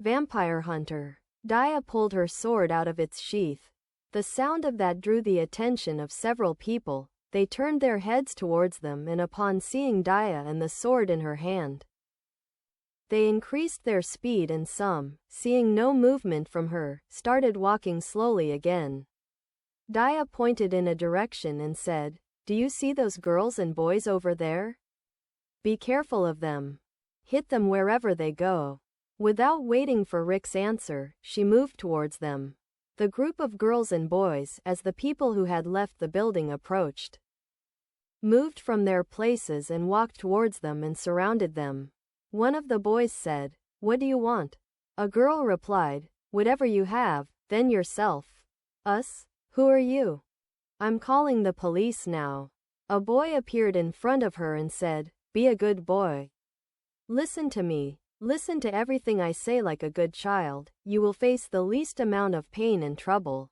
Vampire hunter. Daya pulled her sword out of its sheath. The sound of that drew the attention of several people. They turned their heads towards them, and upon seeing Daya and the sword in her hand, they increased their speed, and some, seeing no movement from her, started walking slowly again. Daya pointed in a direction and said, "Do you see those girls and boys over there? Be careful of them. Hit them wherever they go." Without waiting for Rick's answer, she moved towards them. The group of girls and boys, as the people who had left the building approached, moved from their places and walked towards them and surrounded them. One of the boys said, "What do you want?" A girl replied, "Whatever you have, then yourself." "Us? Who are you?" "I'm calling the police now." A boy appeared in front of her and said, "Be a good boy. Listen to me. Listen to everything I say like a good child. You will face the least amount of pain and trouble.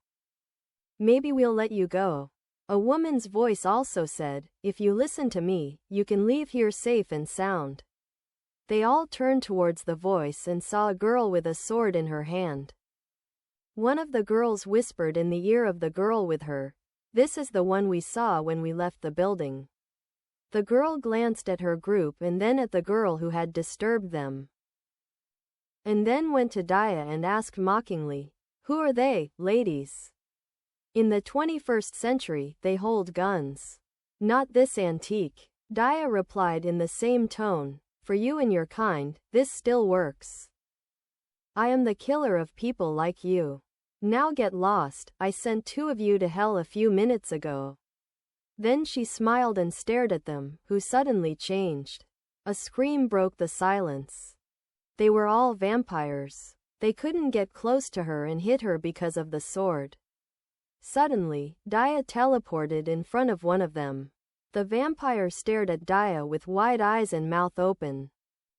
Maybe we'll let you go." A woman's voice also said, "If you listen to me, you can leave here safe and sound." They all turned towards the voice and saw a girl with a sword in her hand. One of the girls whispered in the ear of the girl with her, "This is the one we saw when we left the building." The girl glanced at her group and then at the girl who had disturbed them, and then went to Daya and asked mockingly, "Who are they, ladies? In the 21st century, they hold guns. Not this antique." Daya replied in the same tone, "For you and your kind, this still works. I am the killer of people like you. Now get lost. I sent 2 of you to hell a few minutes ago." Then she smiled and stared at them, who suddenly changed. A scream broke the silence. They were all vampires. They couldn't get close to her and hit her because of the sword. Suddenly, Daya teleported in front of one of them. The vampire stared at Daya with wide eyes and mouth open.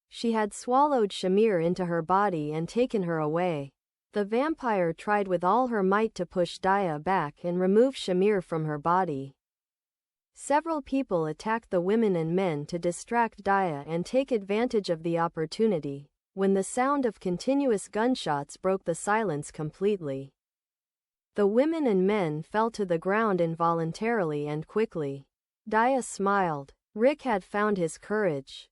She had swallowed Shemir into her body and taken her away. The vampire tried with all her might to push Daya back and remove Shemir from her body. Several people attacked the women and men to distract Daya and take advantage of the opportunity, when the sound of continuous gunshots broke the silence completely. The women and men fell to the ground involuntarily and quickly. Daya smiled. Rick had found his courage.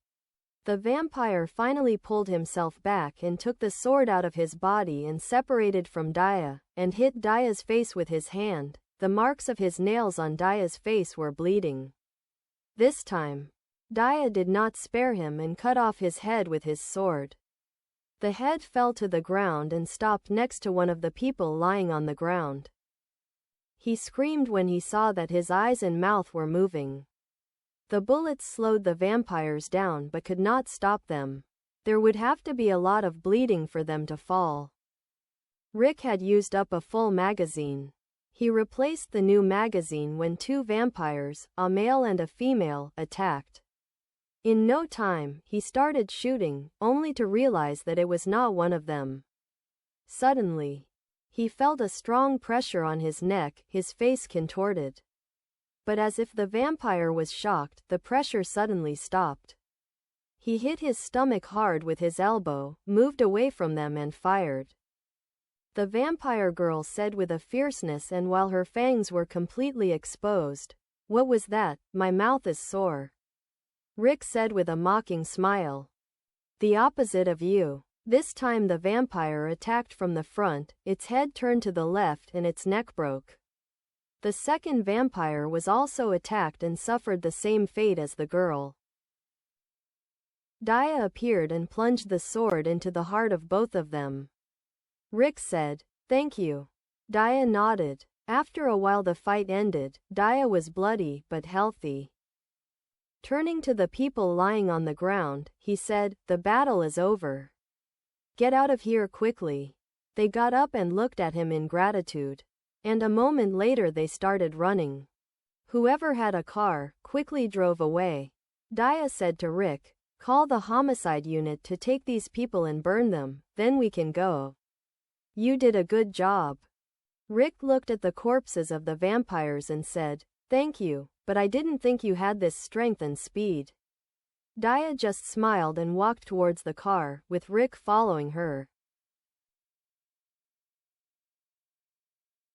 The vampire finally pulled himself back and took the sword out of his body and separated from Daya, and hit Daya's face with his hand. The marks of his nails on Daya's face were bleeding. This time, Daya did not spare him and cut off his head with his sword. The head fell to the ground and stopped next to one of the people lying on the ground. He screamed when he saw that his eyes and mouth were moving. The bullets slowed the vampires down but could not stop them. There would have to be a lot of bleeding for them to fall. Rick had used up a full magazine. He replaced the new magazine when 2 vampires, a male and a female, attacked. In no time, he started shooting, only to realize that it was not one of them. Suddenly, he felt a strong pressure on his neck, his face contorted. But as if the vampire was shocked, the pressure suddenly stopped. He hit his stomach hard with his elbow, moved away from them and fired. The vampire girl said with a fierceness and while her fangs were completely exposed, "What was that? My mouth is sore." Rick said with a mocking smile, "The opposite of you." This time the vampire attacked from the front, its head turned to the left and its neck broke. The second vampire was also attacked and suffered the same fate as the girl. Daya appeared and plunged the sword into the heart of both of them. Rick said, "Thank you." Daya nodded. After a while the fight ended. Daya was bloody but healthy. Turning to the people lying on the ground, he said, "The battle is over. Get out of here quickly." They got up and looked at him in gratitude. And a moment later they started running. Whoever had a car quickly drove away. Daya said to Rick, "Call the homicide unit to take these people and burn them, then we can go." "You did a good job." Rick looked at the corpses of the vampires and said, "Thank you, but I didn't think you had this strength and speed." Daya just smiled and walked towards the car, with Rick following her.